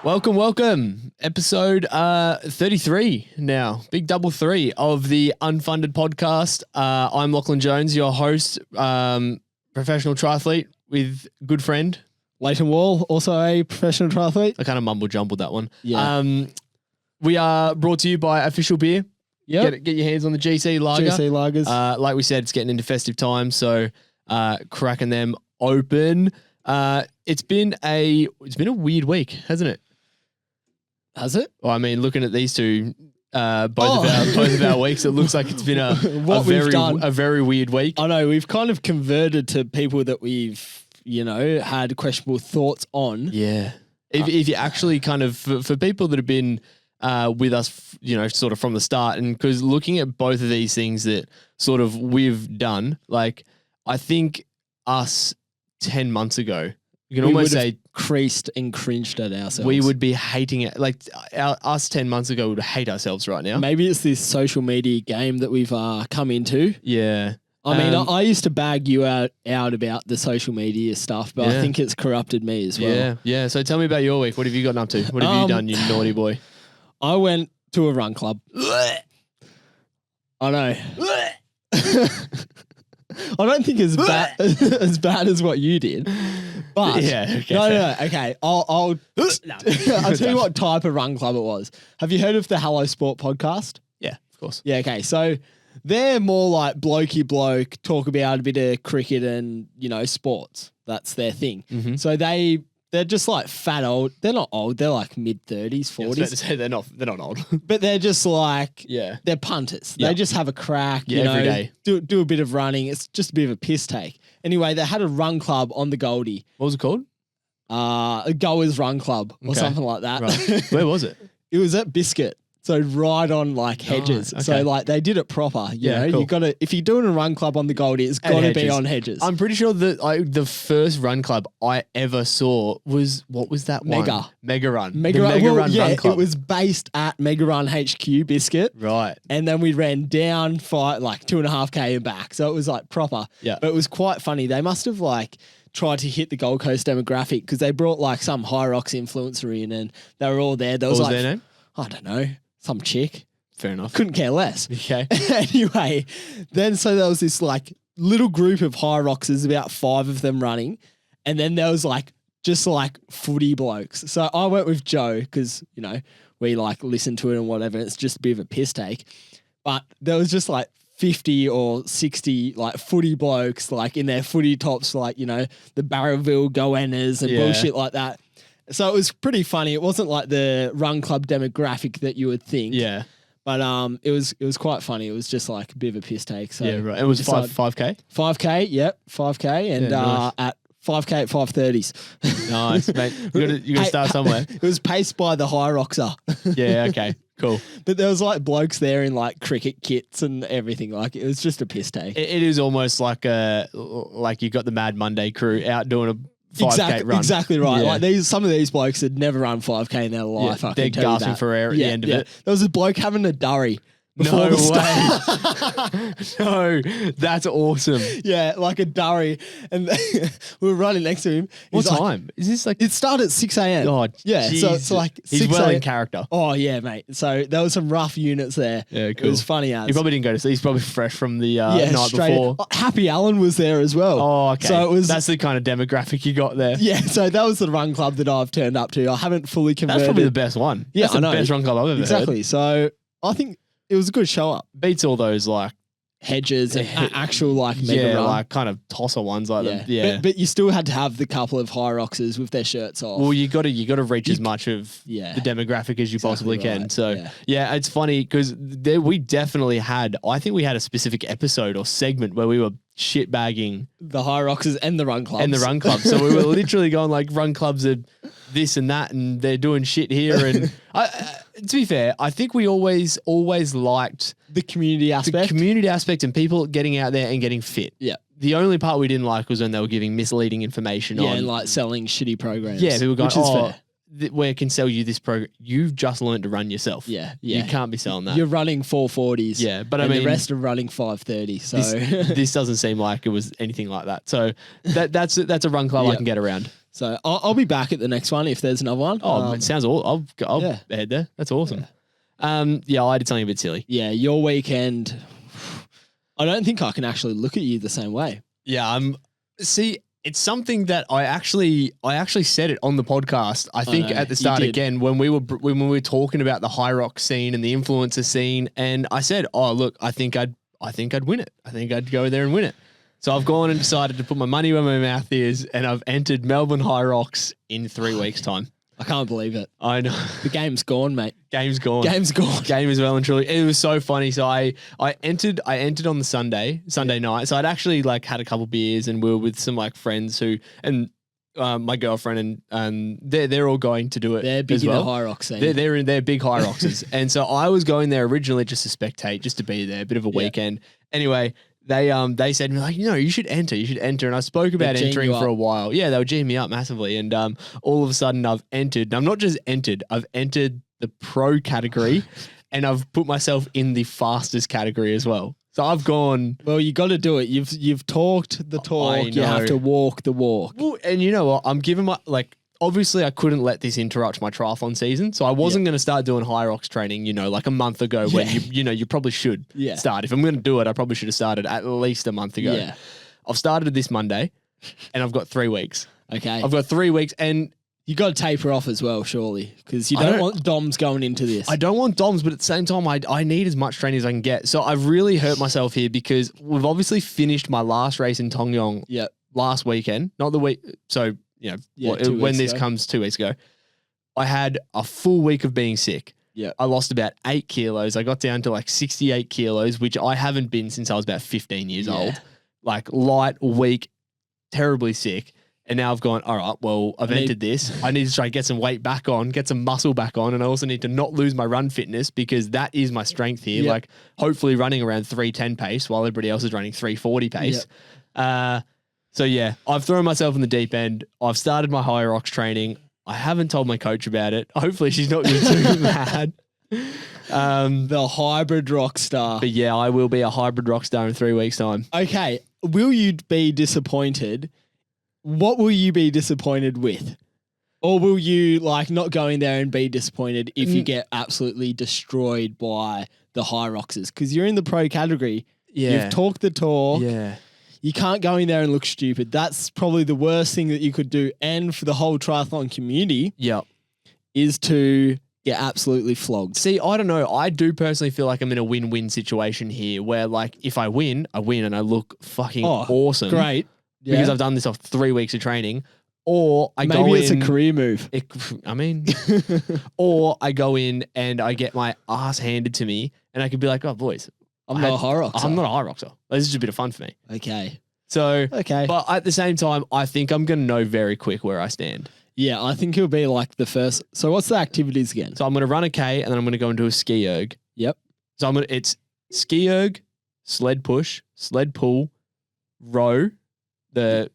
Welcome. Episode 33 now. Big double three of the Unfunded podcast. I'm Lachlan Jones, your host, professional triathlete with good friend. Lleyton Wall, also a professional triathlete. I kind of mumble-jumbled that one. Yeah. We are brought to you by Official Beer. Yeah. Get your hands on the GC Lager. GC Lagers. Like we said, it's getting into festive time, so cracking them open. It's been a weird week, hasn't it? Has it? Well, I mean, looking at these two, both of our weeks, it looks like it's been a very weird week. I know, we've kind of converted to people that we've, had questionable thoughts on. Yeah. If you actually kind of, for people that have been with us, sort of from the start, and because looking at both of these things that sort of we've done, like, I think us 10 months ago, you can almost say creased and cringed at ourselves. We would be hating it. Like us 10 months ago would hate ourselves right now. Maybe it's this social media game that we've come into. Yeah. I mean, I used to bag you out about the social media stuff, but I think it's corrupted me as well. Yeah. Yeah. So tell me about your week. What have you gotten up to? What have you done, you naughty boy? I went to a run club. I know. I don't think as bad as what you did, but yeah, okay, no. Okay, I'll tell you what type of run club it was. Have you heard of the Hello Sport podcast? Yeah, of course. Yeah, okay. So they're more like blokey bloke, talk about a bit of cricket and sports. That's their thing. Mm-hmm. So they're just like fat old. They're not old. They're like mid-30s, 40s. I was about to say they're not old. But they're just like, they're punters. They just have a crack, every day. Do a bit of running. It's just a bit of a piss take. Anyway, they had a run club on the Goldie. What was it called? A Goers Run Club or something like that. Right. Where was it? It was at Biscuit. So right on like hedges. Oh, okay. So like they did it proper. You know, cool. You got to, if you're doing a run club on the Goldie, it's got to be on hedges. I'm pretty sure that the first run club I ever saw was, what was that one? Mega Run. Mega Run Run Club. It was based at Mega Run HQ Biscuit. Right. And then we ran down 2.5K and back. So it was like proper. Yeah. But it was quite funny. They must have tried to hit the Gold Coast demographic because they brought some Hyrox influencer in and they were all there. There was, what was their name? I don't know. Some chick. Fair enough. Couldn't care less. Okay. Anyway, then so there was this little group of Hyroxers, about 5 of them running. And then there was just footy blokes. So I went with Joe because, we listen to it and whatever. It's just a bit of a piss take. But there was just 50 or 60 footy blokes in their footy tops, the Barraville Goannas and bullshit like that. So it was pretty funny. It wasn't like the run club demographic that you would think. Yeah. But it was quite funny. It was just a bit of a piss take. So yeah, right. It was 5K? 5K, yep, 5K. And nice. at 5K at 5:30s. Nice, mate. You got to start somewhere. It was paced by the Hyroxer. Yeah, okay. Cool. But there was blokes there in cricket kits and everything. It was just a piss take. It is almost like you got the Mad Monday crew out doing a 5K run. Exactly right. Yeah. Some of these blokes had never run 5K in their life. Yeah, they're gasping for air at the end of it. There was a bloke having a durry. No way. No, that's awesome. Yeah, like a durry. And we were running next to him. What time? Is this It started at 6 a.m. Oh, yeah. Jesus. So it's 6 He's well a.m. in character. Oh, yeah, mate. So there was some rough units there. Yeah, cool. It was funny as. He probably didn't go to sleep. He's probably fresh from the night before. Happy Allen was there as well. Oh, okay. So that's the kind of demographic you got there. Yeah, so that was the run club that I've turned up to. I haven't fully converted. That's probably the best one. Yeah, that's the best run club I've ever heard. Exactly. So I think it was a good show up. Beats all those hedges and actual mega run. Kind of tosser ones them. Yeah. But you still had to have the couple of Hyroxers with their shirts off. Well, you got to reach as much of the demographic as you possibly can. So it's funny because we definitely had. I think we had a specific episode or segment where we were shitbagging the Hyroxers and the run clubs. So we were literally going run clubs are this and that, and they're doing shit here. And to be fair, I think we always liked the community aspect, and people getting out there and getting fit. Yeah. The only part we didn't like was when they were giving misleading information on. Yeah, and selling shitty programs. Yeah, people going, which is fair. Where can sell you this program? You've just learned to run yourself. Yeah. You can't be selling that. You're running 440s. Yeah, but the rest are running 530. So this doesn't seem like it was anything like that. So that's a run club I can get around. So I'll be back at the next one if there's another one. Oh, it sounds all. I'll head there. That's awesome. Yeah, I did something a bit silly. Yeah, your weekend. I don't think I can actually look at you the same way. Yeah, see, it's something that I actually said it on the podcast. I think at the start again when we were talking about the Hyrox scene and the influencer scene, and I said, "Oh, look, I think I'd win it. I think I'd go there and win it." So I've gone and decided to put my money where my mouth is, and I've entered Melbourne Hyrox in 3 weeks' time. I can't believe it. I know. The game's gone, mate. Game's gone. Game's gone. Game is well and truly. It was so funny. So I entered on the Sunday night. So I'd actually had a couple beers and we were with some friends and my girlfriend and they're all going to do it. They're big as well. in the Hyrox scene. They're big Hyroxers. And so I was going there originally just to spectate, just to be there, a bit of a weekend. Anyway, they said to me you should enter. And I spoke about entering for a while. Yeah, they were geeing me up massively. And all of a sudden I've entered. And I'm not just entered, I've entered the pro category and I've put myself in the fastest category as well. So I've gone. Well, you got to do it. You've talked the talk. You have to walk the walk. Well, and you know what? I'm giving my obviously I couldn't let this interrupt my triathlon season. So I wasn't going to start doing Hyrox training, a month ago when you probably should start. If I'm going to do it, I probably should have started at least a month ago. Yeah. I've started this Monday and I've got 3 weeks. Okay. I've got 3 weeks and you got to taper off as well, surely, because you don't want DOMS going into this. I don't want DOMS, but at the same time, I need as much training as I can get. So I've really hurt myself here because we've obviously finished my last race in Tongyong last weekend, not the week. So, when this comes 2 weeks ago, I had a full week of being sick. Yeah. I lost about 8 kilos. I got down to 68 kilos, which I haven't been since I was about 15 years old. Light, weak, terribly sick. And now I've gone, all right, well, I've entered this. I need to try and get some weight back on, get some muscle back on. And I also need to not lose my run fitness because that is my strength here. Yep. Hopefully running around 3:10 pace while everybody else is running 3:40 pace. Yep. So yeah, I've thrown myself in the deep end. I've started my Hyrox training. I haven't told my coach about it. Hopefully she's not going to be too mad. The hybrid rock star. But yeah, I will be a hybrid rock star in 3 weeks' time. Okay. Will you be disappointed? What will you be disappointed with? Or will you not go in there and be disappointed if you get absolutely destroyed by the Hyroxers? Because you're in the pro category. Yeah. You've talked the talk. Yeah. You can't go in there and look stupid. That's probably the worst thing that you could do. And for the whole triathlon community is to get absolutely flogged. See, I don't know. I do personally feel like I'm in a win-win situation here where if I win and I look fucking awesome. Great. Because I've done this off 3 weeks of training, or I go in. Maybe it's a career move. Or I go in and I get my ass handed to me, and I could be like, "Oh, boys, I'm not a Hyroxer. I'm not a Hyroxer. This is just a bit of fun for me." Okay. So, but at the same time, I think I'm going to know very quick where I stand. Yeah, I think it'll be the first. So, what's the activities again? So I'm going to run a K, and then I'm going to go into a ski erg. Yep. So it's ski erg, sled push, sled pull, row. The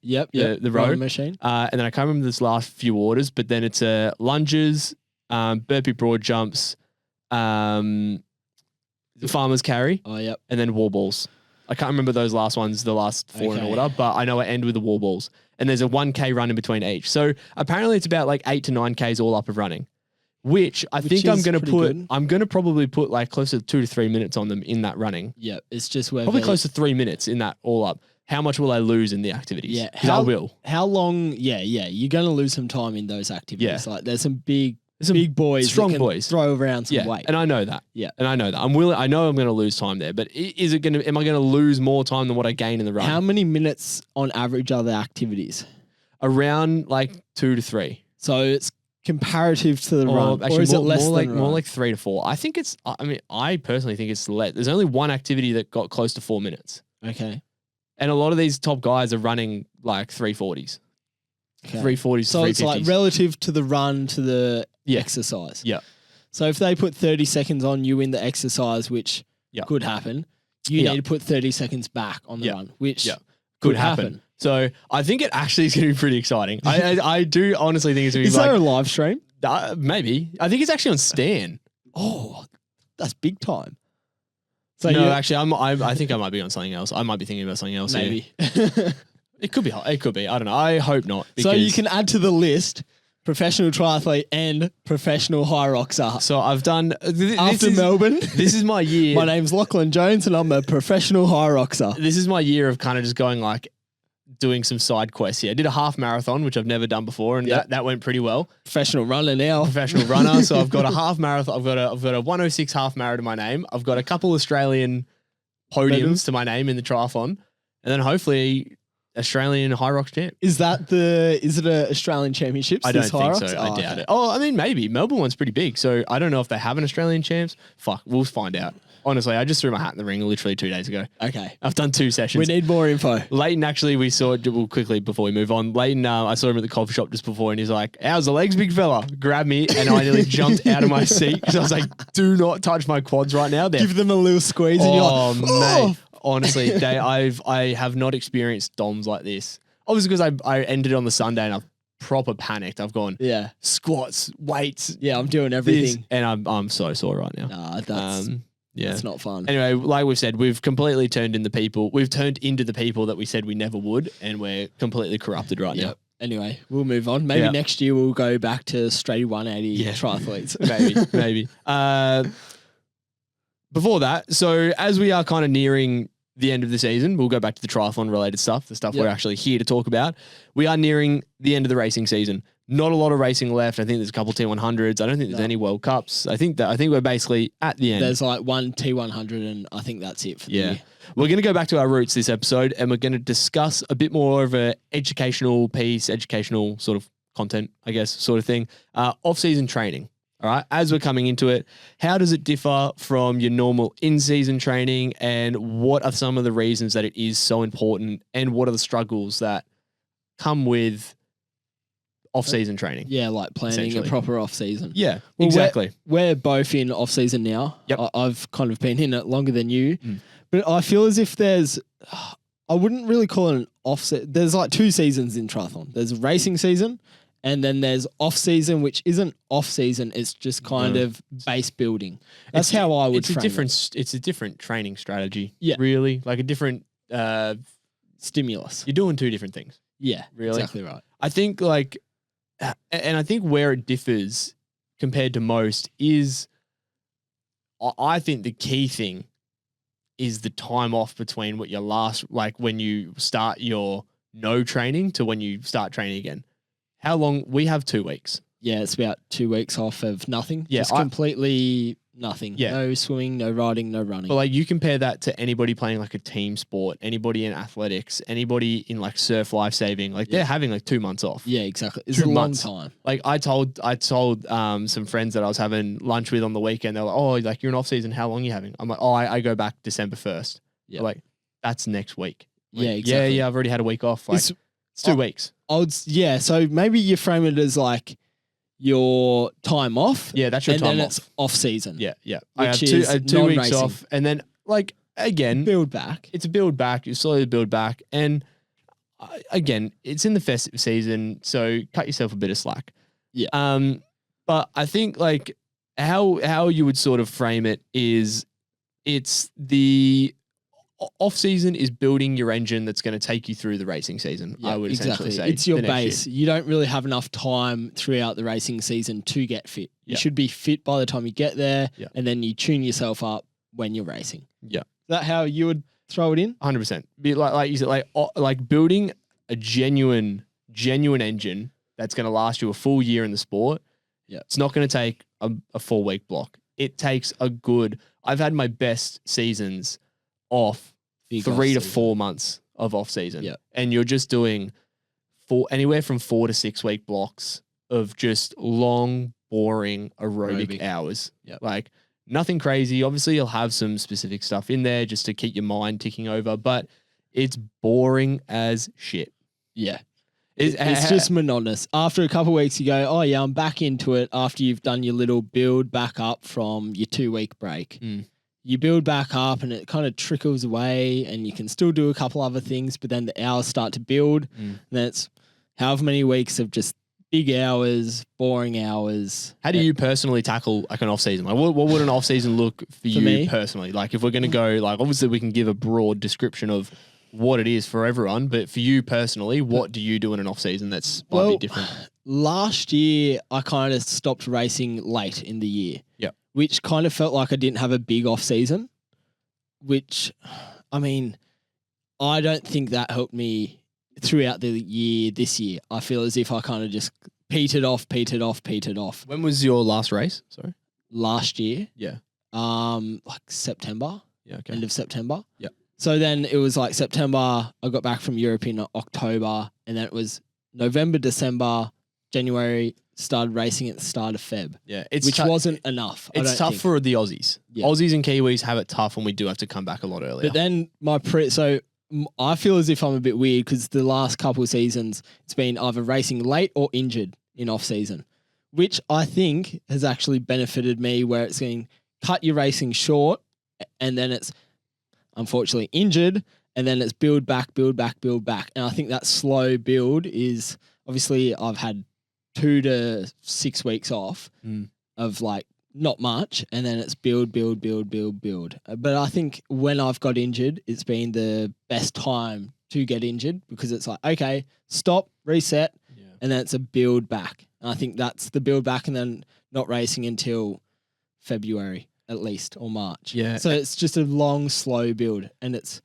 row machine. And then I can't remember this last few orders, but then it's lunges, burpee broad jumps, the farmer's carry. Oh, yep. And then wall balls. I can't remember those last ones, the last four in order, but I know I end with the wall balls. And there's a 1K run in between each. So apparently it's about 8 to 9Ks all up of running, which I think I'm going to put, I'm going to probably put close to 2 to 3 minutes on them in that running. Yeah. It's just where probably close to 3 minutes in that all up. How much will I lose in the activities? Yeah. I will. How long? Yeah. You're going to lose some time in those activities. Yeah. There's some big boys, strong boys, throw around some weight. And I know that. Yeah. And I know that. I know I'm going to lose time there, but am I going to lose more time than what I gain in the run? How many minutes on average are the activities? Around 2 to 3. So it's comparative to the run, actually, or is it less than more 3 to 4? I think it's. I personally think it's less. There's only one activity that got close to 4 minutes. Okay. And a lot of these top guys are running 340s. Okay. 340s, so 350s. It's relative to the run to the exercise. Yeah. So if they put 30 seconds on you in the exercise, which could happen, you need to put 30 seconds back on the run, which could happen. So I think it actually is going to be pretty exciting. I do honestly think it's going to be Is there a live stream? Maybe. I think it's actually on Stan. Oh, that's big time. So no, actually, I think I might be on something else. I might be thinking about something else. Maybe. It could be. It could be. I don't know. I hope not. So you because- can add to the list professional triathlete and professional Hyroxer. So I've done After Melbourne, This is my year. my name's Lachlan Jones and I'm a professional Hyroxer. This is my year of kind of just going like doing some side quests here. I did a half marathon, which I've never done before, and Yep. that went pretty well. Professional runner now. Professional runner. So I've got a half marathon. I've got a 106 half marathon to my name. I've got a couple Australian podiums Medals. to my name in the triathlon, and then hopefully Australian Hyrox champ. Is it a Australian Championships? I don't this think Hyrox? so. I doubt okay. it. Oh, I mean, maybe. Melbourne one's pretty big, so I don't know if they have an Australian champs. Fuck, we'll find out. Honestly, I just threw my hat in the ring literally 2 days ago. Okay. I've done 2 We sessions. need more info. Lleyton, actually, we saw it quickly before we move on. Lleyton, I saw him at the coffee shop just before, and he's like, "How's the legs, big fella?" Grabbed me, and I nearly jumped out of my seat because I was like, "Do not touch my quads right now." They're Give them a little squeeze and you're oh, like, mate. Honestly, I have not experienced DOMS like this. Obviously, because I ended on the Sunday and I've proper panicked. I've gone Yeah. squats, weights, Yeah, I'm doing this, everything. and I'm so sore right now. Nah, Yeah. that's not fun. Anyway, like we've said, we've completely turned into the people that we said we never would, and we're completely corrupted right now. Yep. Anyway, we'll move on. Maybe Yep. next year we'll go back to straight 180 Yeah. triathletes. Maybe. Before that, so as we are kind of nearing the end of the season, we'll go back to the triathlon related stuff, the stuff Yep. we're actually here to talk about. We are nearing the end of the racing season. Not a lot of racing left. I think there's a couple T100s. I don't think there's any World Cups. I think we're basically at the end. There's like one T100 and I think that's it for the year. We're going to go back to our roots this episode, and we're going to discuss a bit more of a educational piece, educational sort of content, I guess, sort of thing. Off-season training. All right. As we're coming into it, how does it differ from your normal in-season training, and what are some of the reasons that it is so important, and what are the struggles that come with off-season training? Yeah, like planning a Essentially. proper off season. Yeah, Well, exactly. We're both in off season now. Yep. I've kind of been in it longer than you, Mm. but I feel as if I wouldn't really call it an offset. There's like 2 seasons in triathlon. There's racing season, and then there's off season, which isn't off season. It's just kind of base building. That's how I would. It's a frame different. It's a different training strategy. Yeah. Really, like a different. stimulus. You're doing 2 different things. Yeah, Really? exactly right. I think like, and I think where it differs compared to most is, I think the key thing is the time off between what your last, like when you start your no training to when you start training again. How long? We have 2 weeks. Yeah, it's about 2 weeks off of nothing. Yeah, Just I- completely nothing. Yeah. No swimming, no riding, no running. But like you compare that to anybody playing like a team sport, anybody in athletics, anybody in like surf lifesaving, like they're having like 2 months off. yeah, exactly. It's 2 a long months. time. Like I told some friends that I was having lunch with on the weekend, they're like, "Oh, like you're in off season, how long are you having?" I'm like, "Oh, I go back December 1st." Yeah. They're like, that's next week. Like, Yeah, exactly. Yeah, I've already had a week off. Like It's- it's 2 weeks. Yeah, so maybe you frame it as like your time off. Yeah, that's your and time then off. it's off season. Yeah. I have Which 2 is 2 weeks non-racing. off, and then like again, Build back. it's a build back. You slowly build back, and again, it's in the festive season, so cut yourself a bit of slack. Yeah. But I think like how you would sort of frame it is, it's the off season is building your engine that's going to take you through the racing season. I would essentially say It's your the next year. base. You don't really have enough time throughout the racing season to get fit. You Yeah. should be fit by the time you get there, Yeah. and then you tune yourself up when you're racing. Yeah. Is that how you would throw it in? 100%. Be like you said, like building a genuine engine that's going to last you a full year in the sport. Yeah. It's not going to take a 4-week block. It takes a good. I've had my best seasons off Big 3 to off-season. 4 months of off season. Yeah. And you're just doing anywhere from 4 to 6 week blocks of just long, boring aerobic hours. Yep. Like nothing crazy. Obviously, you'll have some specific stuff in there just to keep your mind ticking over, but it's boring as shit. Yeah. It's It's just monotonous. After a couple of weeks, you go, oh, yeah, I'm back into it after you've done your little build back up from your 2-week break. Mm. You build back up and it kind of trickles away and you can still do a couple other things, but then the hours start to build. And then it's however many weeks of just big hours, boring hours. How do you personally tackle like an off season? Like what would an off season look for you me? personally? Like if we're going to go, like obviously we can give a broad description of what it is for everyone, but for you personally, what do you do in an off season that's might be different? Last year I kind of stopped racing late in the year. Yeah. Which kind of felt like I didn't have a big off season, which, I mean, I don't think that helped me throughout the year this year. I feel as if I kind of just petered off. When was your last race? Sorry. Last year. Yeah. Like September. Yeah. Okay. End of September. Yeah. So then it was like September, I got back from Europe in October, and then it was November, December, January, started racing at the start of Feb. Yeah. Which wasn't enough. It's tough for the Aussies. Yeah. Aussies and Kiwis have it tough, and we do have to come back a lot earlier. But then I feel as if I'm a bit weird because the last couple of seasons, it's been either racing late or injured in off season, which I think has actually benefited me where it's going cut your racing short and then it's unfortunately injured and then it's build back. And I think that slow build is obviously I've had 2 to 6 weeks off of like not much, and then it's build. But I think when I've got injured, it's been the best time to get injured because it's like, okay, stop, reset, and then it's a build back. And I think that's the build back and then not racing until February at least or March. Yeah. So it's just a long, slow build. And it's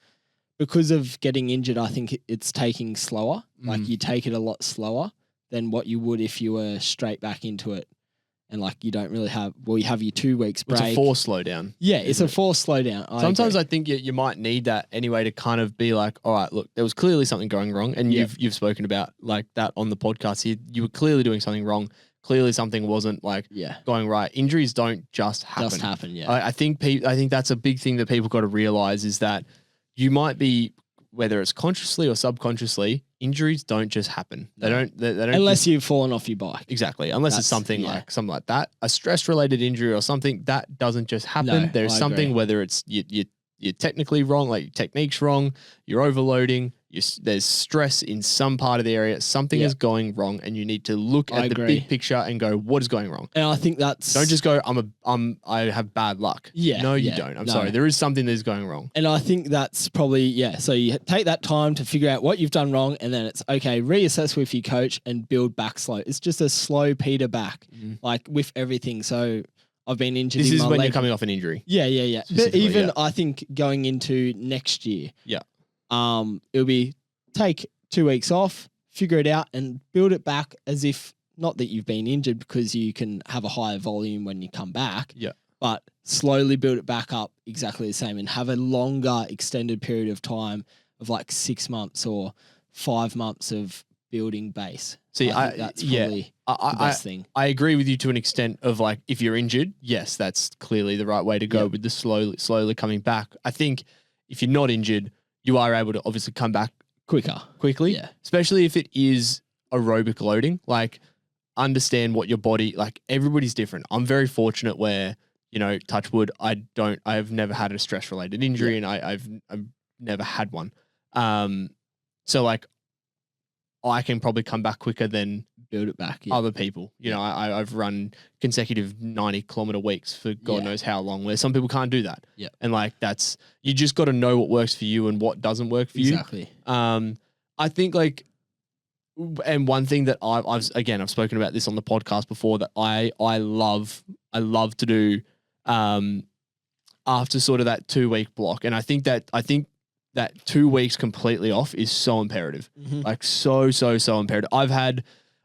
because of getting injured, I think it's taking slower. Like you take it a lot slower than what you would if you were straight back into it. And like you don't really have, well, you have your 2 weeks break. It's a forced slowdown. Yeah, it's a forced slowdown. Sometimes I think you might need that anyway to kind of be like, all right, look, there was clearly something going wrong. And you've spoken about like that on the podcast here. You were clearly doing something wrong. Clearly something wasn't like going right. Injuries don't just happen. I think that's a big thing that people got to realize is that you might be, whether it's consciously or subconsciously, injuries don't just happen. They don't unless you've fallen off your bike. Exactly. Unless it's something like that, a stress related injury or something that doesn't just happen. No, There's something, whether it's you're technically wrong, like your technique's wrong, you're overloading, there's stress in some part of the area, something is going wrong, and you need to look at the big picture and go, what is going wrong? And I think that's don't just go, I have bad luck. Yeah. No, you don't. I'm sorry. There is something that's going wrong. And I think that's probably, so you take that time to figure out what you've done wrong, and then it's okay, reassess with your coach and build back slow. It's just a slow peter back, like with everything. So I've been injured. This is when you're coming off an injury. Yeah. But even I think going into next year, it'll be take 2 weeks off, figure it out, and build it back as if not that you've been injured because you can have a higher volume when you come back. Yeah. But slowly build it back up exactly the same and have a longer extended period of time of like 6 months or 5 months of building base. See, I think that's probably the best thing. I agree with you to an extent of like, if you're injured, yes, that's clearly the right way to go with the slowly coming back. I think if you're not injured, you are able to obviously come back quickly, especially if it is aerobic loading. Like, understand what your body, like everybody's different. I'm very fortunate where, touch wood, I've never had a stress related injury and I've never had one. So like I can probably come back quicker than build it back. Other people. I've run consecutive 90-kilometer weeks for God knows how long, where some people can't do that. Yeah. And like you just got to know what works for you and what doesn't work for you. Exactly. I think like, and one thing that I've spoken about this on the podcast before that I love to do after sort of that 2-week block. And I think that 2 weeks completely off is so imperative. Like so imperative.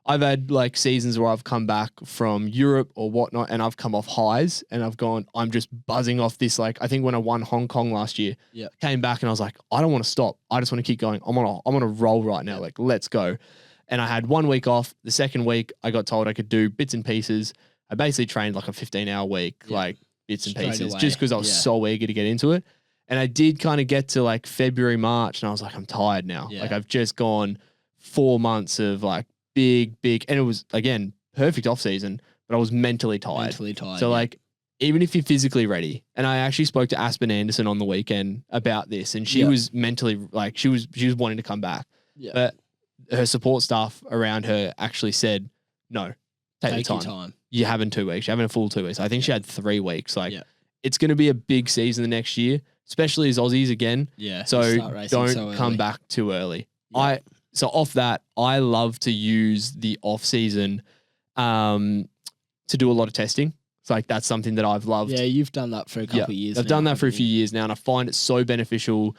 I've had like seasons where I've come back from Europe or whatnot and I've come off highs and I've gone, I'm just buzzing off this. Like, I think when I won Hong Kong last year, came back and I was like, I don't want to stop. I just want to keep going. I'm on a roll right now. Like, let's go. And I had 1 week off. The second week I got told I could do bits and pieces. I basically trained like a 15-hour week, like bits and pieces, just because I was so eager to get into it. And I did kind of get to like February, March, and I was like, I'm tired now. Like, I've just gone 4 months of like big, and it was, again, perfect off season, but I was mentally tired. So like, even if you're physically ready, and I actually spoke to Aspen Anderson on the weekend about this, and she was mentally, like, she was wanting to come back. But her support staff around her actually said, no, take the time. You're having 2 weeks. You're having a full 2 weeks. I think she had 3 weeks. Like, it's going to be a big season the next year. especially as Aussies again. Yeah. So start racing don't so come early. back too early. Yeah. So off that, I love to use the off season to do a lot of testing. It's like that's something that I've loved. Yeah, you've done that for a couple of years. I've done that for a few years now, and I find it so beneficial.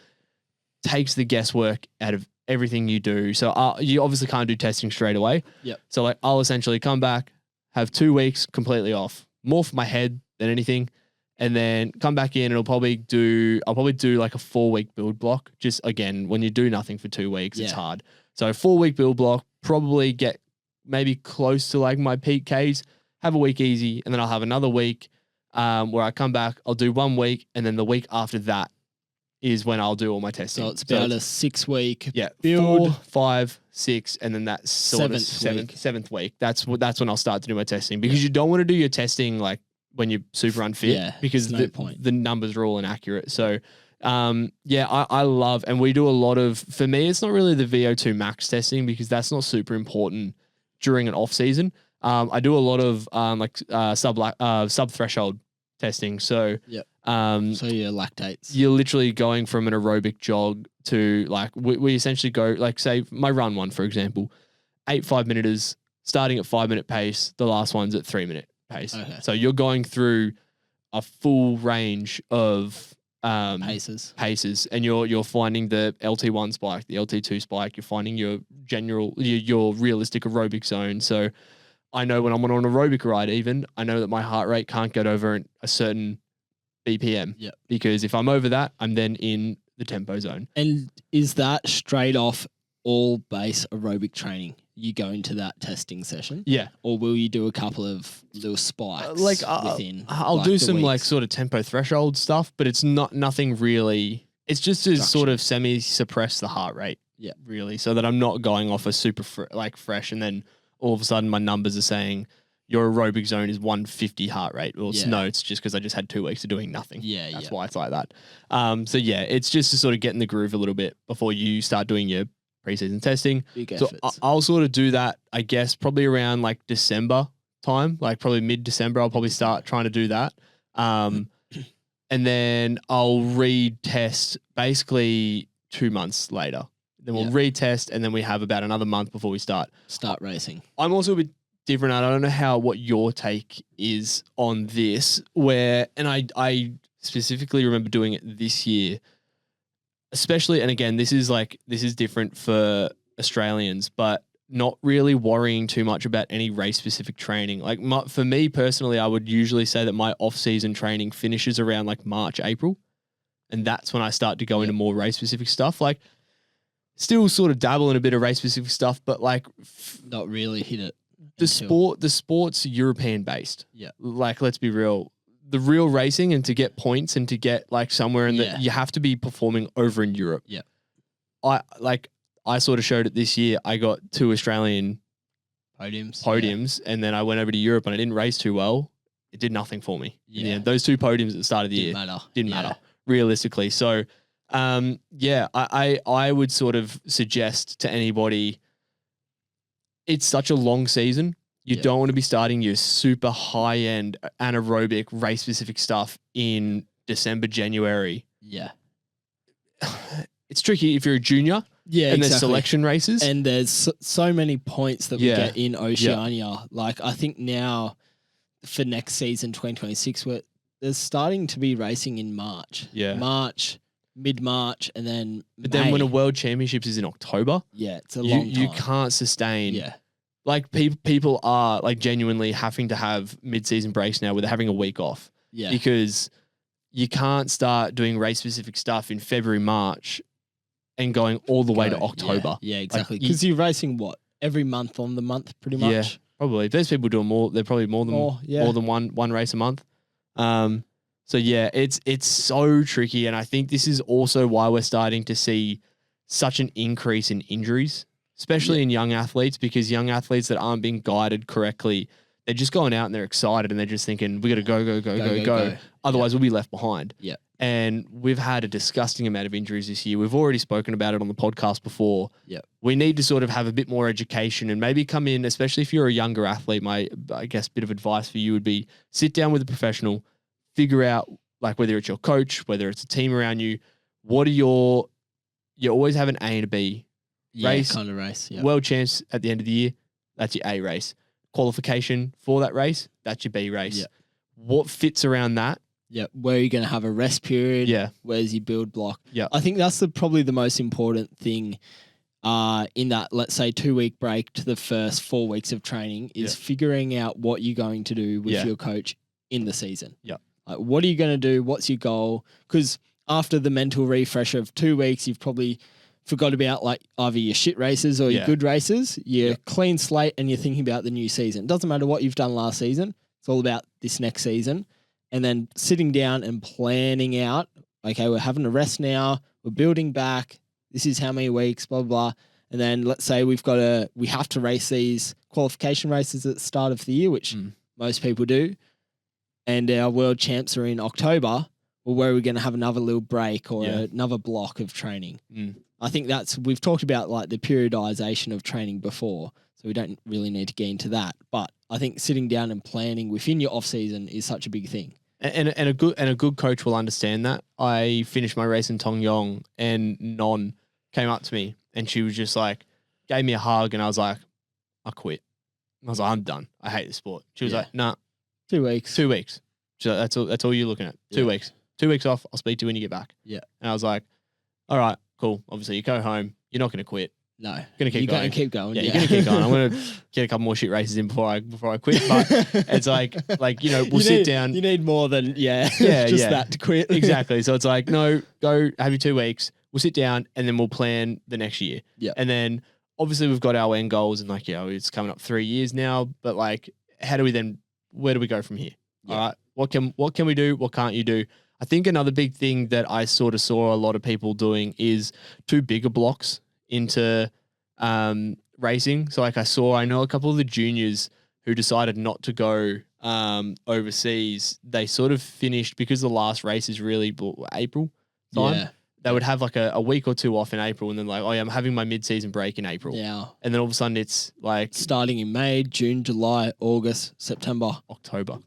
Takes the guesswork out of everything you do. So you obviously can't do testing straight away. Yep. So like I'll essentially come back, have 2 weeks completely off, more for my head than anything, and then come back in. And I'll probably do like a 4-week build block. Just again, when you do nothing for 2 weeks, it's hard. So a 4-week build block, probably get maybe close to like my peak Ks, have a week easy, and then I'll have another week where I come back, I'll do 1 week, and then the week after that is when I'll do all my testing. So it's about a 6-week4, build. 5, 6, and then that's sort of seventh week. That's when I'll start to do my testing, because you don't want to do your testing like when you're super unfit, because no point. The numbers are all inaccurate. So I love, and we do a lot of, for me, it's not really the VO2 max testing because that's not super important during an off season. I do a lot of sub threshold testing. So so your lactates. You're literally going from an aerobic jog to like we essentially go like, say my run one, for example, 8 5-minuters starting at 5-minute pace. The last one's at 3-minute pace. Okay. So you're going through a full range of paces, and you're finding the LT1 spike, the LT2 spike. You're finding your realistic aerobic zone. So I know when I'm on an aerobic ride, even I know that my heart rate can't get over a certain BPM. Yep. Because if I'm over that, I'm then in the tempo zone. And is that straight off all base aerobic training? You go into that testing session? Yeah. Or will you do a couple of little spikes within? I'll do some like sort of tempo threshold stuff, but it's nothing really. It's just to sort of semi-suppress the heart rate. Yeah. Really. So that I'm not going off a super fresh, and then all of a sudden my numbers are saying your aerobic zone is 150 heart rate. Well, no, it's just because I just had 2 weeks of doing nothing. That's why it's like that. So it's just to sort of get in the groove a little bit before you start doing your preseason testing. So I'll sort of do that, I guess, probably around like December time, like probably mid-December. I'll probably start trying to do that. And then I'll retest basically 2 months later. Then we'll retest, and then we have about another month before we start racing. I'm also a bit different. I don't know what your take is on this, and I specifically remember doing it this year, especially, and again, this is different for Australians, but not really worrying too much about any race-specific training. Like for me personally, I would usually say that my off-season training finishes around like March, April, and that's when I start to go into more race-specific stuff. Like still sort of dabble in a bit of race-specific stuff, but like not really hit it. The sport's European based. Yeah. Like, let's be real. The real racing, and to get points and to get like somewhere in you have to be performing over in Europe. Yeah. I sort of showed it this year. I got 2 Australian podiums, and then I went over to Europe and I didn't race too well. It did nothing for me. Yeah. Those 2 podiums at the start of the year didn't matter realistically. So, I would sort of suggest to anybody, it's such a long season. You don't want to be starting your super high-end anaerobic race-specific stuff in December, January. Yeah. It's tricky if you're a junior. Yeah, and there's selection races. And there's so many points that we get in Oceania. Like, I think now for next season, 2026, there's starting to be racing in March. Yeah. Mid-March, and then But then when a World Championships is in October, it's a long time. You can't sustain. Like people are like genuinely having to have mid-season breaks now where they're having a week off. Yeah. Because you can't start doing race-specific stuff in February, March and going all the way to October. Yeah, exactly. Because you're racing every month on the month pretty much? Yeah, probably. If there's people doing more, they're probably more than one race a month. So it's so tricky, and I think this is also why we're starting to see such an increase in injuries, especially in young athletes, because young athletes that aren't being guided correctly, they're just going out and they're excited and they're just thinking, we got to go. Otherwise, we'll be left behind. Yeah. And we've had a disgusting amount of injuries this year. We've already spoken about it on the podcast before. Yeah. We need to sort of have a bit more education and maybe come in, especially if you're a younger athlete. I guess bit of advice for you would be sit down with a professional, figure out like whether it's your coach, whether it's a team around you, what are you always have an A and a B race. Kind of race. Yeah. World champs at the end of the year, that's your A race. Qualification for that race, that's your B race. Yeah. What fits around that? Yeah. Where are you going to have a rest period? Yeah. Where's your build block? Yeah. I think that's probably the most important thing in that, let's say, 2-week break to the first 4 weeks of training is figuring out what you're going to do with your coach in the season. Yeah. Like, what are you going to do? What's your goal? Because after the mental refresh of 2 weeks, you've probably forgot about like either your shit races or your good races. You're clean slate and you're thinking about the new season. It doesn't matter what you've done last season. It's all about this next season. And then sitting down and planning out, okay, we're having a rest now. We're building back. This is how many weeks, blah, blah, blah. And then let's say we have to race these qualification races at the start of the year, which most people do. And our world champs are in October. Well, where are we going to have another little break or another block of training? I think we've talked about like the periodization of training before, so we don't really need to get into that. But I think sitting down and planning within your off season is such a big thing. And a good coach will understand that. I finished my race in Tong Yong and Non came up to me and she was just like, gave me a hug and I was like, I quit. I was like, I'm done. I hate this sport. She was like, nah. 2 weeks. 2 weeks. So that's all you're looking at. 2 weeks. 2 weeks off. I'll speak to you when you get back. Yeah. And I was like, all right, cool. Obviously you go home. You're not going to quit. No. You're going to keep going. You're going to keep going. Yeah, you're going to keep going. I'm going to get a couple more shit races in before I quit. But it's like, we'll sit down. You need more than, just that to quit. Exactly. So it's like, no, go have your 2 weeks. We'll sit down and then we'll plan the next year. Yeah. And then obviously we've got our end goals and like, it's coming up 3 years now. But like, where do we go from here? Yeah. All right. What can we do? What can't you do? I think another big thing that I sort of saw a lot of people doing is too bigger blocks into racing. So like I know a couple of the juniors who decided not to go overseas. They sort of finished because the last race is really April time. Yeah. They would have like a week or two off in April and then like, oh yeah, I'm having my mid-season break in April. Yeah. And then all of a sudden it's like starting in May, June, July, August, September, October.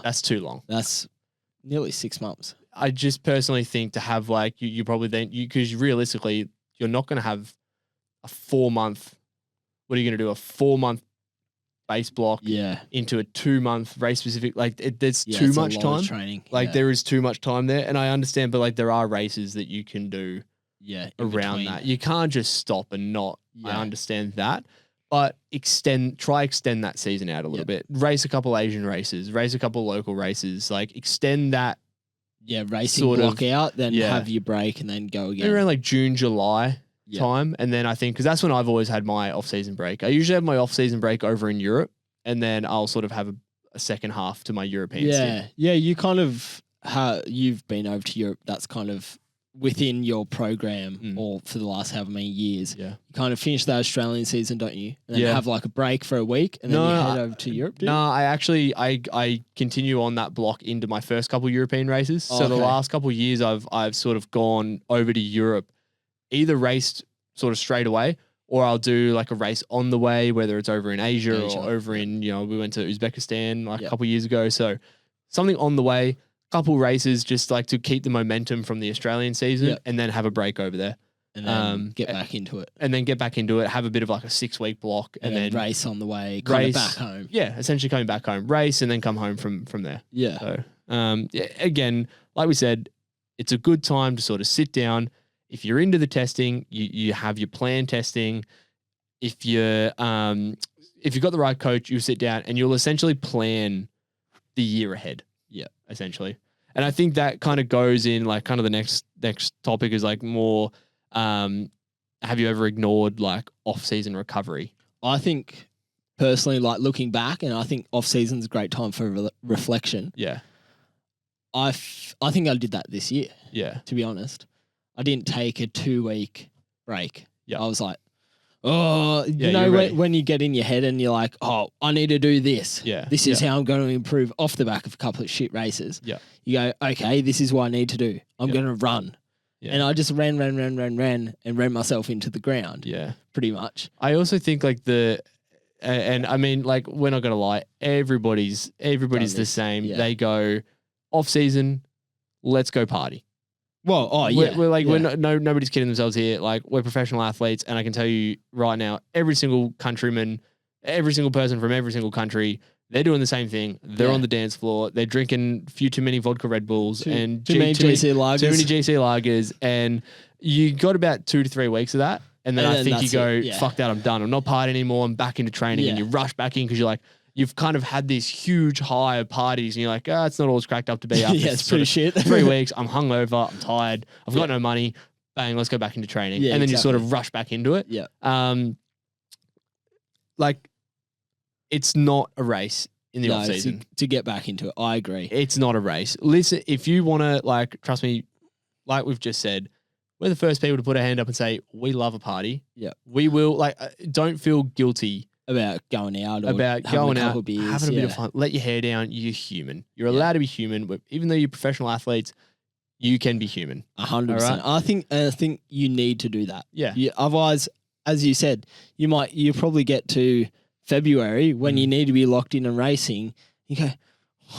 That's too long. That's nearly 6 months. I just personally think to have like you probably then because realistically you're not going to have a 4 month. What are you going to do? A 4 month base block into a 2 month race specific. Like there's too much time. Training. Like there is too much time there, and I understand, but like there are races that you can do. Around that, you can't just stop and not. I understand that, but extend that season out a little bit. Race a couple Asian races, race a couple local races. Like extend that. Yeah, racing sort block out, then have your break and then go again. Maybe around like June, July time. And then I think, because that's when I've always had my off-season break. I usually have my off-season break over in Europe and then I'll sort of have a second half to my European stint. Yeah, you kind of, you've been over to Europe. That's kind of within your program or for the last however many years. Yeah. You kind of finish that Australian season, don't you? And then have like a break for a week and then you head over to Europe, do you? No, I actually, I continue on that block into my first couple European races. So the last couple of years I've sort of gone over to Europe, either raced sort of straight away or I'll do like a race on the way, whether it's over in Asia. Or over in, we went to Uzbekistan like a couple of years ago. So something on the way, couple races just like to keep the momentum from the Australian season and then have a break over there. And then get back into it. And then get back into it, have a bit of like a 6 week block and then race on the way, kind of back home. Yeah, essentially coming back home, race and then come home from there. Yeah. So again, like we said, it's a good time to sort of sit down. If you're into the testing, you have your plan testing. If you've got the right coach, you sit down and you'll essentially plan the year ahead. Yeah, essentially. And I think that kind of goes in like kind of the next topic is like more, have you ever ignored like off-season recovery? I think personally, like looking back, and I think off-season's a great time for reflection. Yeah. I think I did that this year. Yeah. To be honest. I didn't take a 2 week break. Yeah. I was like, when you get in your head and you're like, oh, I need to do this. Yeah. This is how I'm going to improve off the back of a couple of shit races. Yeah. You go, okay, this is what I need to do. I'm going to run. Yeah. And I just ran and ran myself into the ground. Yeah. Pretty much. I also think like and I mean, like, we're not going to lie, everybody's the same. Yeah. They go off season, let's go party. Well, We're like, nobody's kidding themselves here. Like, we're professional athletes, and I can tell you right now, every single countryman, every single person from every single country, they're doing the same thing. They're on the dance floor. They're drinking a few too many vodka Red Bulls and too many GC lagers. Too many GC lagers, and you got about 2 to 3 weeks of that, and then I think you go, fuck that, I'm done. I'm not partying anymore. I'm back into training, and you rush back in because you're like, you've kind of had this huge high of parties, and you're like, it's not all it's cracked up to be. After it's pretty shit. 3 weeks, I'm hungover, I'm tired, I've got no money. Bang, let's go back into training, and then you sort of rush back into it. Yeah. Like, it's not a race in the off season to get back into it. I agree. It's not a race. Listen, if you want to, like, trust me, like we've just said, we're the first people to put our hand up and say we love a party. Yeah, we will. Like, don't feel guilty about going out. About going out, beers, having a bit of fun. Let your hair down. You're human. You're allowed to be human. Even though you're professional athletes, you can be human. 100%. I think you need to do that. Yeah. Otherwise, as you said, you probably get to February when you need to be locked in and racing. You go,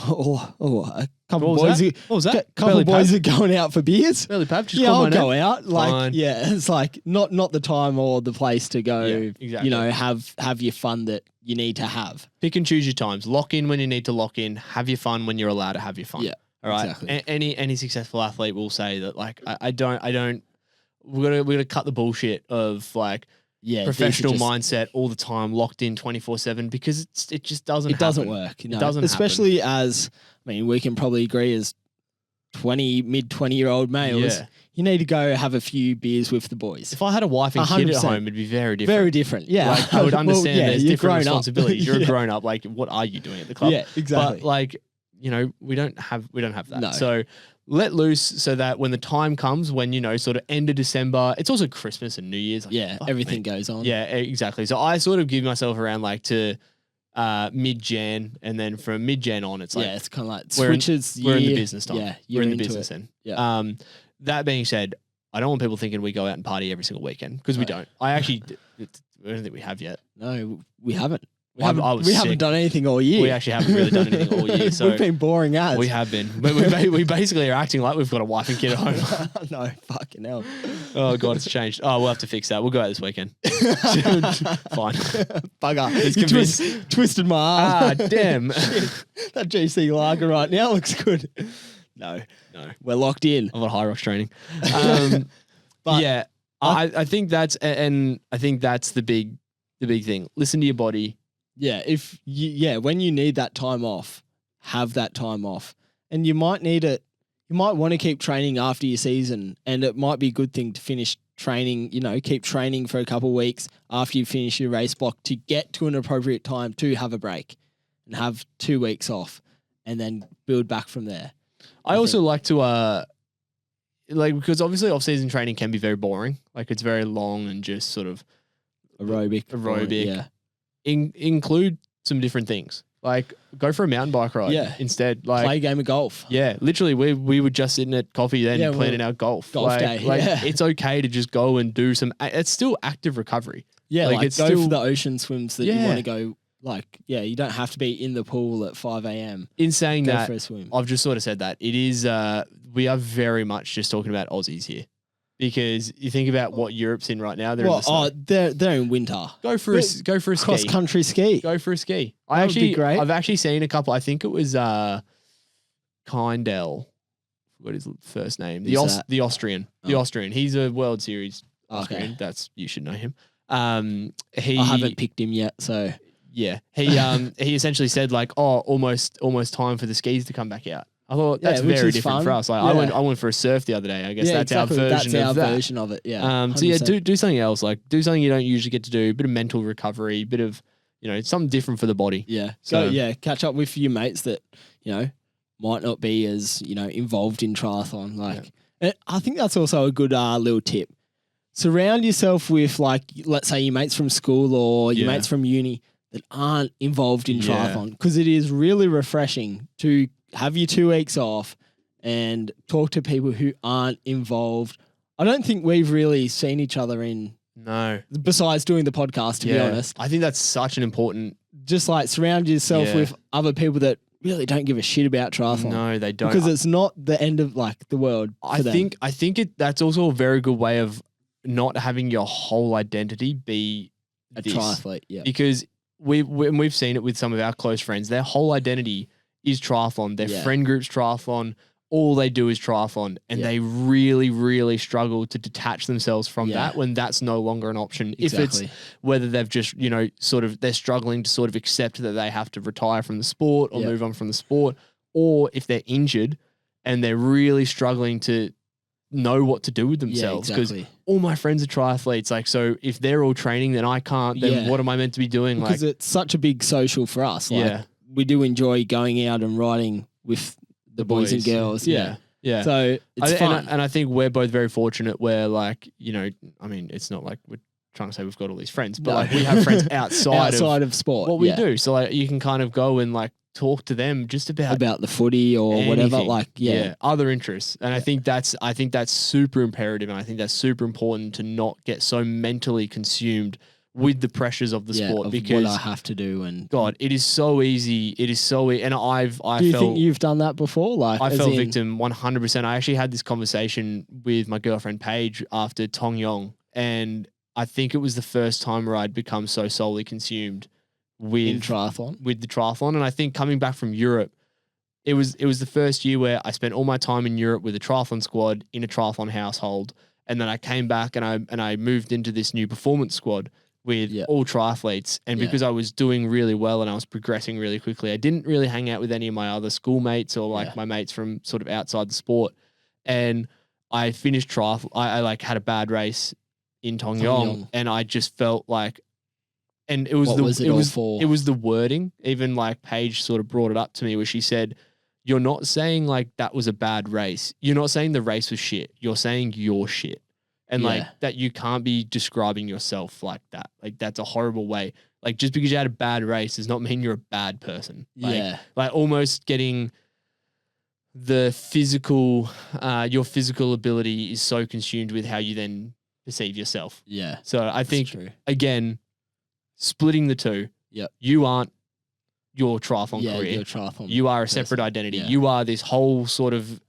a couple of boys. What was that? Couple of boys are going out for beers. Barely Pab, just I'll go out. Like, Fine. it's like not the time or the place to go. Yeah, exactly. Have your fun that you need to have. Pick and choose your times. Lock in when you need to lock in. Have your fun when you're allowed to have your fun. Yeah. All right. Exactly. Any successful athlete will say that. Like, I don't. We're gonna cut the bullshit of like. Yeah, professional mindset all the time, locked in 24/7, because it just doesn't. It doesn't work. It doesn't. Especially as we can probably agree as mid 20-year-old males. Yeah. You need to go have a few beers with the boys. If I had a wife and 100%. Kid at home, it'd be very different. Very different. Yeah, like, I would understand there's different responsibilities. You're a grown up. Like, what are you doing at the club? Yeah, exactly. But like, we don't have that. No. So let loose so that when the time comes, when, sort of end of December, it's also Christmas and New Year's. Like, everything goes on. Yeah, exactly. So I sort of give myself around like to mid-Jan, and then from mid-Jan on, it's like, it's kind of like switches. We're in the business time. Yeah, we're in the business then. Yeah. That being said, I don't want people thinking we go out and party every single weekend, because we don't. I actually, I don't think we have yet. No, we haven't. We haven't done anything all year. We actually haven't really done anything all year. So we've been boring as. We have been. But we basically are acting like we've got a wife and kid at home. No, fucking hell. Oh, God, it's changed. Oh, we'll have to fix that. We'll go out this weekend. Fine. Bugger. You twisted my arm. Damn. That GC lager right now looks good. No. We're locked in. I've got Hyrox training. But yeah, I think that's the big thing. Listen to your body. Yeah, when you need that time off, have that time off. And you might need it. You might want to keep training after your season, and it might be a good thing to finish training, keep training for a couple of weeks after you finish your race block to get to an appropriate time to have a break and have 2 weeks off and then build back from there. I also like to, because obviously off-season training can be very boring. Like, it's very long and just sort of aerobic. Yeah. Include some different things. Like, go for a mountain bike ride instead. Like, play a game of golf. Yeah, literally, we were just sitting at coffee then planning our golf day. It's okay to just go and do some. It's still active recovery. Yeah, like it's go for the ocean swims that you want to go. Like, you don't have to be in the pool at 5 a.m. In saying that, for a swim. I've just sort of said that it is. We are very much just talking about Aussies here. Because you think about what Europe's in right now, they're in the snow. They're in winter. Go for a ski. Cross country ski. Go for a ski. That would be great. I've actually seen a couple. I think it was Kindell. What is his first name? The Austrian. The Austrian. He's a World Series Austrian. Okay. You should know him. I haven't picked him yet, so yeah. He essentially said like, almost time for the skis to come back out. I thought that's very different for us. Like, I went for a surf the other day. I guess that's exactly. our version that's of that. version of it. Yeah. So do something else. Like, do something you don't usually get to do. A bit of mental recovery. A bit of something different for the body. Yeah. So catch up with your mates that might not be as involved in triathlon. Like, I think that's also a good little tip. Surround yourself with, like, let's say your mates from school or your mates from uni that aren't involved in triathlon, because it is really refreshing to have your 2 weeks off and talk to people who aren't involved. I don't think we've really seen each other besides doing the podcast, to be honest. I think that's such an important... Just like surround yourself with other people that really don't give a shit about triathlon. No, they don't. Because it's not the end of like the world. I think that's also a very good way of not having your whole identity be a this. triathlete. Yeah. Because we've seen it with some of our close friends. Their whole identity is triathlon. Their friend group's triathlon. All they do is triathlon, and they really, really struggle to detach themselves from that when that's no longer an option. Exactly. If it's whether they've just, they're struggling to sort of accept that they have to retire from the sport or move on from the sport, or if they're injured and they're really struggling to know what to do with themselves. Because all my friends are triathletes. Like, so if they're all training, then I can't, then what am I meant to be doing? Because it's such a big social for us. Like, we do enjoy going out and riding with the boys and girls. Yeah. So it's fun. And I think we're both very fortunate where, like, it's not like we're trying to say we've got all these friends, but like we have friends outside of sport. What we do. So like you can kind of go and like talk to them just about the footy or anything, whatever. Like, other interests. And I think that's super imperative. And I think that's super important to not get so mentally consumed with the pressures of the sport, because what I have to do, and God, it is so easy. It is so easy. And do you think you've done that before? Like, I fell victim 100%. I actually had this conversation with my girlfriend Paige after Tong Yong, and I think it was the first time where I'd become so solely consumed with the triathlon. And I think coming back from Europe, it was the first year where I spent all my time in Europe with a triathlon squad in a triathlon household, and then I came back and I moved into this new performance squad with all triathletes. And because I was doing really well and I was progressing really quickly, I didn't really hang out with any of my other schoolmates or like my mates from sort of outside the sport. And I finished triathlon. I like had a bad race in Tong Yong, and I just felt like, and it was it was the wording. Even like Paige sort of brought it up to me where she said, "You're not saying like that was a bad race. You're not saying the race was shit. You're saying you're shit." And like that, you can't be describing yourself like that. Like that's a horrible way. Like just because you had a bad race does not mean you're a bad person. Like almost getting the physical, your physical ability is so consumed with how you then perceive yourself. Yeah. So I think again, splitting the two. Yep. You aren't your triathlon career. Your triathlon. You are a separate identity. Yeah. You are this whole sort of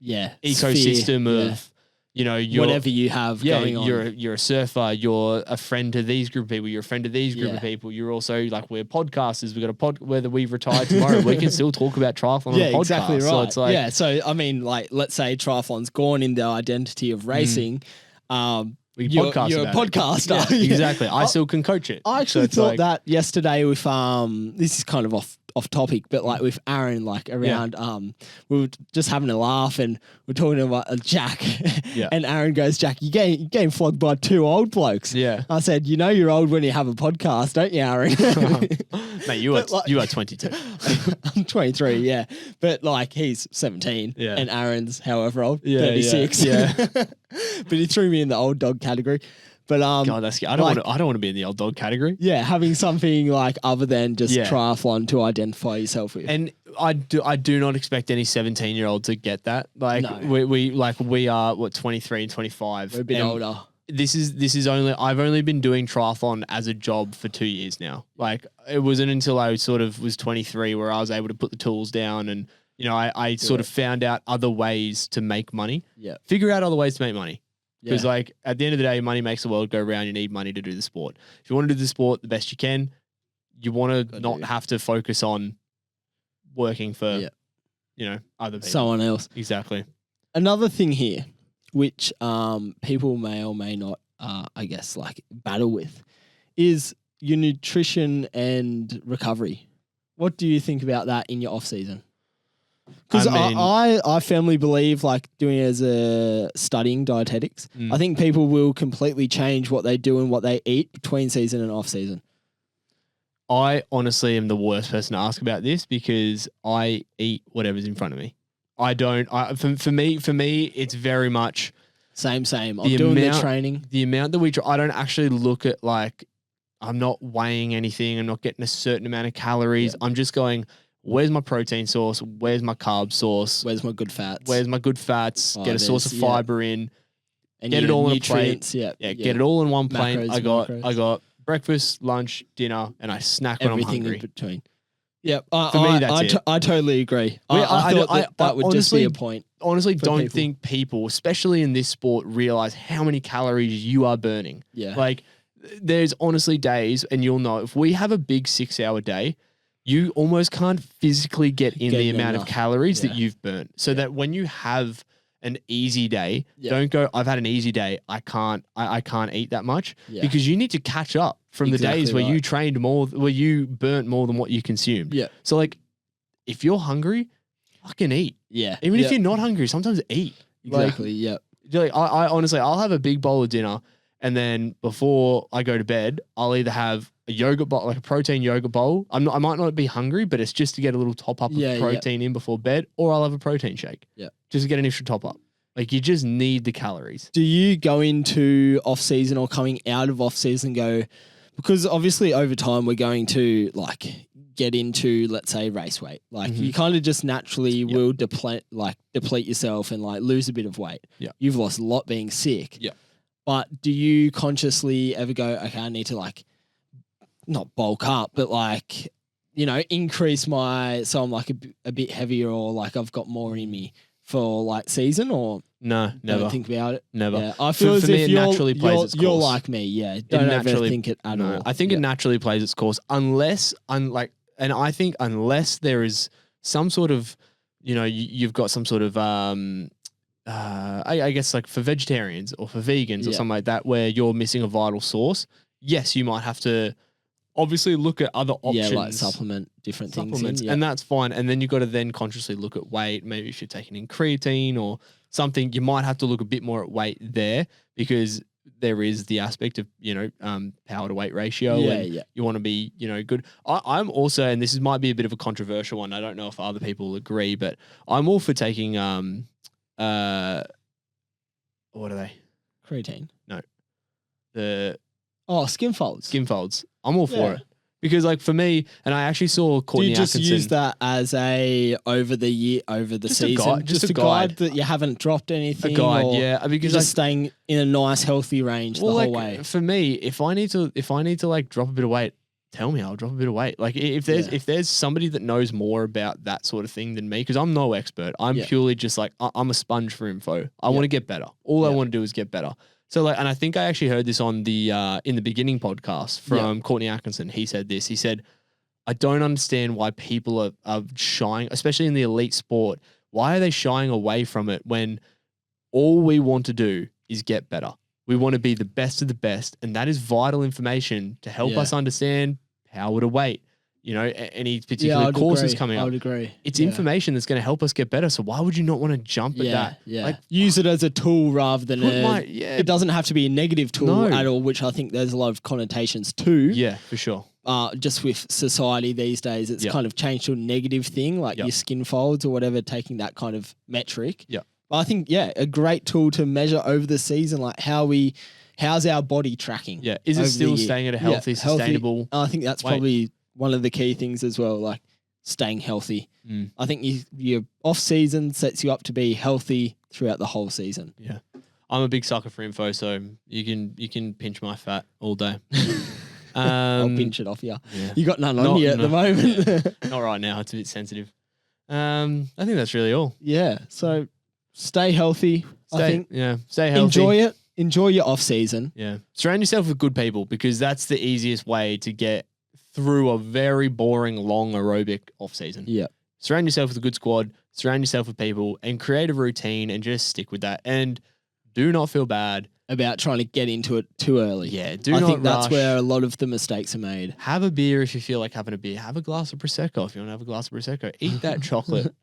ecosystem of. You're, whatever you have going on. You're a surfer. You're a friend to these group of people. You're a friend to these group of people. You're also like, we're podcasters. We've got whether we've retired tomorrow, we can still talk about triathlon on a podcast. Exactly right. So it's like, so I mean, like, let's say triathlon's gone in the identity of racing. You're a podcaster. Yeah, exactly. I still can coach it. I actually thought that yesterday with this is kind of off topic, but like with Aaron, like around we were just having a laugh and we're talking about Jack. And Aaron goes, "Jack, you getting flogged by two old blokes." Yeah. I said, "You're old when you have a podcast, don't you, Aaron?" Mate, you are 22. I'm 23, yeah. But like he's 17 and Aaron's however old, 36. Yeah. But he threw me in the old dog category. But God, that's scary. I don't want to be in the old dog category. Yeah, having something like other than just triathlon to identify yourself with. And I do not expect any 17-year-old to get that. Like we are 23 and 25. We're a bit older. This is I've only been doing triathlon as a job for 2 years now. Like it wasn't until I sort of was 23 where I was able to put the tools down and I sort of found out other ways to make money. Yeah. Figure out other ways to make money. Because like at the end of the day, money makes the world go round. You need money to do the sport. If you want to do the sport the best you can, you want to not have to focus on working for, other people. Someone else. Exactly. Another thing here, which people may or may not, I guess, like battle with, is your nutrition and recovery. What do you think about that in your off season? Because I firmly believe, like doing it as a studying dietetics, I think people will completely change what they do and what they eat between season and off season. I honestly am the worst person to ask about this because I eat whatever's in front of me. I don't. For me, it's very much same. I'm doing the training. The amount that I don't actually look at like I'm not weighing anything. I'm not getting a certain amount of calories. I'm just going. Where's my protein source? Where's my carb source? Where's my good fats? Get a source of fiber in. And get it all in a plate. Get it all in one plate. Macros, I got breakfast, lunch, dinner, and I snack when I'm hungry. Everything in between. Yeah, For me, that's it. I totally agree. I thought that would just be a point. Honestly, don't people. think people, especially in this sport, realize how many calories you are burning. Yeah. Like, there's honestly days, and you'll know, if we have a big 6-hour day, you almost can't physically get in the amount of calories that you've burnt. So that when you have an easy day, don't go, I've had an easy day, I can't eat that much, because you need to catch up from the days where you trained more, where you burnt more than what you consumed. Yeah. So like, if you're hungry, fucking eat. Yeah. Even if you're not hungry, sometimes eat. Exactly. Like, I honestly, I'll have a big bowl of dinner, and then before I go to bed, I'll either have a yogurt bowl, like a protein yogurt bowl. I might not be hungry, but it's just to get a little top up of protein in before bed, or I'll have a protein shake. Yeah. Just to get an extra top up. Like, you just need the calories. Do you go into off season or coming out of off season because obviously over time we're going to like get into, let's say, race weight. Like you kind of just naturally will deplete yourself and like lose a bit of weight. Yeah. You've lost a lot being sick. Yeah. But do you consciously ever go, okay, I need to like not bulk up, but like, you know, increase so I'm like a bit heavier, or like I've got more in me for like season, or no, never don't think about it. Never. Yeah. I feel as if you're like me. Yeah. Don't ever think it at all. I think it naturally plays its course unless there is some sort of, you know, you've got some sort of, I guess like for vegetarians or for vegans or something like that, where you're missing a vital source. Yes, you might have to obviously look at other options. Yeah, like supplement different things. And that's fine. And then you've got to then consciously look at weight. Maybe if you're taking in creatine or something, you might have to look a bit more at weight there, because there is the aspect of, you know, power to weight ratio. You want to be, you know, good. I'm also, and this might be a bit of a controversial one, I don't know if other people agree, but I'm all for taking, what are they? Creatine? No. Skin folds. Skin folds. I'm all for it. Because like for me, and I actually saw Courtney Atkinson. Do you just use that as over the season? Just a guide that you haven't dropped anything? A guide, because just staying in a nice healthy range the whole way. For me, if I need to like drop a bit of weight, tell me, I'll drop a bit of weight. Like if there's somebody that knows more about that sort of thing than me, because I'm no expert. I'm purely just like, I'm a sponge for info. I want to get better. All I want to do is get better. So like, and I think I actually heard this on the in the beginning podcast from Courtney Atkinson. He said this. He said, I don't understand why people are shying, especially in the elite sport. Why are they shying away from it when all we want to do is get better? We want to be the best of the best, and that is vital information to help us understand power to weight. You know, any particular courses coming up. I would agree. It's information that's going to help us get better. So why would you not want to jump at that? Yeah. Like, use it as a tool rather than it doesn't have to be a negative tool at all, which I think there's a lot of connotations to. Yeah, for sure. Just with society these days, it's kind of changed to a negative thing, like your skin folds or whatever, taking that kind of metric. Yeah. But I think, a great tool to measure over the season, like how's our body tracking? Yeah. Is it still staying at a healthy, sustainable? I think that's probably one of the key things as well, like staying healthy. I think your off season sets you up to be healthy throughout the whole season. Yeah. I'm a big sucker for info, so you can pinch my fat all day. I'll pinch it off you. Yeah. You got none on you at the moment. Not right now. It's a bit sensitive. I think that's really all. Yeah. So stay healthy. Stay healthy. Enjoy it. Enjoy your off season. Yeah. Surround yourself with good people, because that's the easiest way to get through a very boring, long aerobic off season. Yeah. Surround yourself with a good squad, surround yourself with people, and create a routine and just stick with that. And do not feel bad about trying to get into it too early. Yeah. I think that's where a lot of the mistakes are made. Have a beer if you feel like having a beer. Have a glass of Prosecco if you want to have a glass of Prosecco. Eat that chocolate.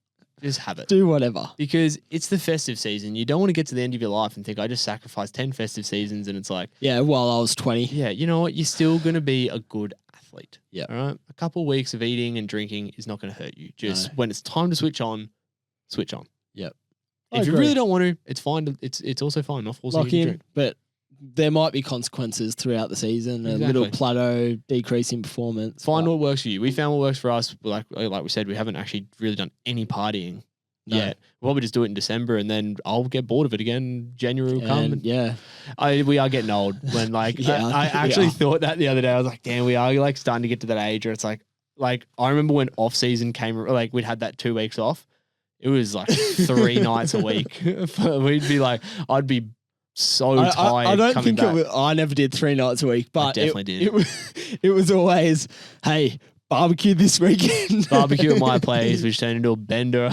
Just have it. Do whatever. Because it's the festive season. You don't want to get to the end of your life and think, I just sacrificed 10 festive seasons, and it's like... Yeah, while I was 20. Yeah, you know what? You're still going to be a good athlete. Yeah. All right? A couple of weeks of eating and drinking is not going to hurt you. Just when it's time to switch on, switch on. Yep. If you really don't want to, it's fine. It's also fine. Not forcing you to drink. But there might be consequences throughout the season. A little plateau, decrease in performance. Find what works for you. We found what works for us. Like we said, we haven't actually really done any partying yet. We'll probably just do it in December, and then I'll get bored of it again. January will come. We are getting old. When I actually thought that the other day. I was like, damn, we are like starting to get to that age where it's like, like I remember when off season came, like we'd had that 2 weeks off. It was like 3 nights a week. We'd be like, I'd be so tired. I don't coming think back. it was, I never did 3 nights a week, but definitely did. It was always, hey, barbecue this weekend. Barbecue at my place, which turned into a bender.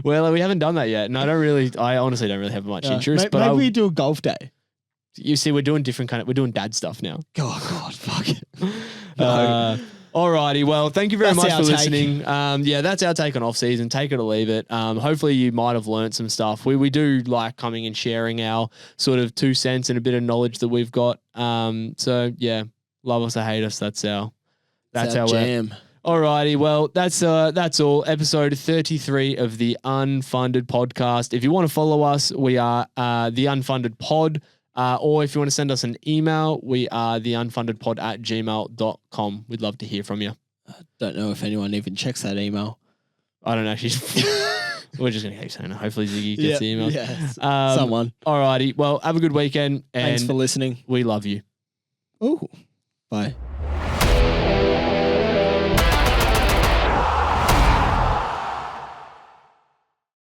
Well, we haven't done that yet, and I honestly don't really have much interest. But maybe we do a golf day. You see, we're doing we're doing dad stuff now. God, fuck it. Alrighty, well, thank you very That's much our for take. listening. Yeah, that's our take on off season. Take it or leave it. Hopefully you might have learned some stuff. We do like coming and sharing our sort of 2 cents and a bit of knowledge that we've got. So yeah, love us or hate us. That's our jam. Alrighty, well, that's all. Episode 33 of the Unfunded podcast. If you want to follow us, we are the Unfunded Pod. Or if you want to send us an email, we are theunfundedpod@gmail.com. We'd love to hear from you. I don't know if anyone even checks that email. I don't actually. We're just going to keep saying it. Hopefully Ziggy gets the email. Yeah, Someone. Alrighty. Well, have a good weekend. And thanks for listening. we love you. Ooh, bye.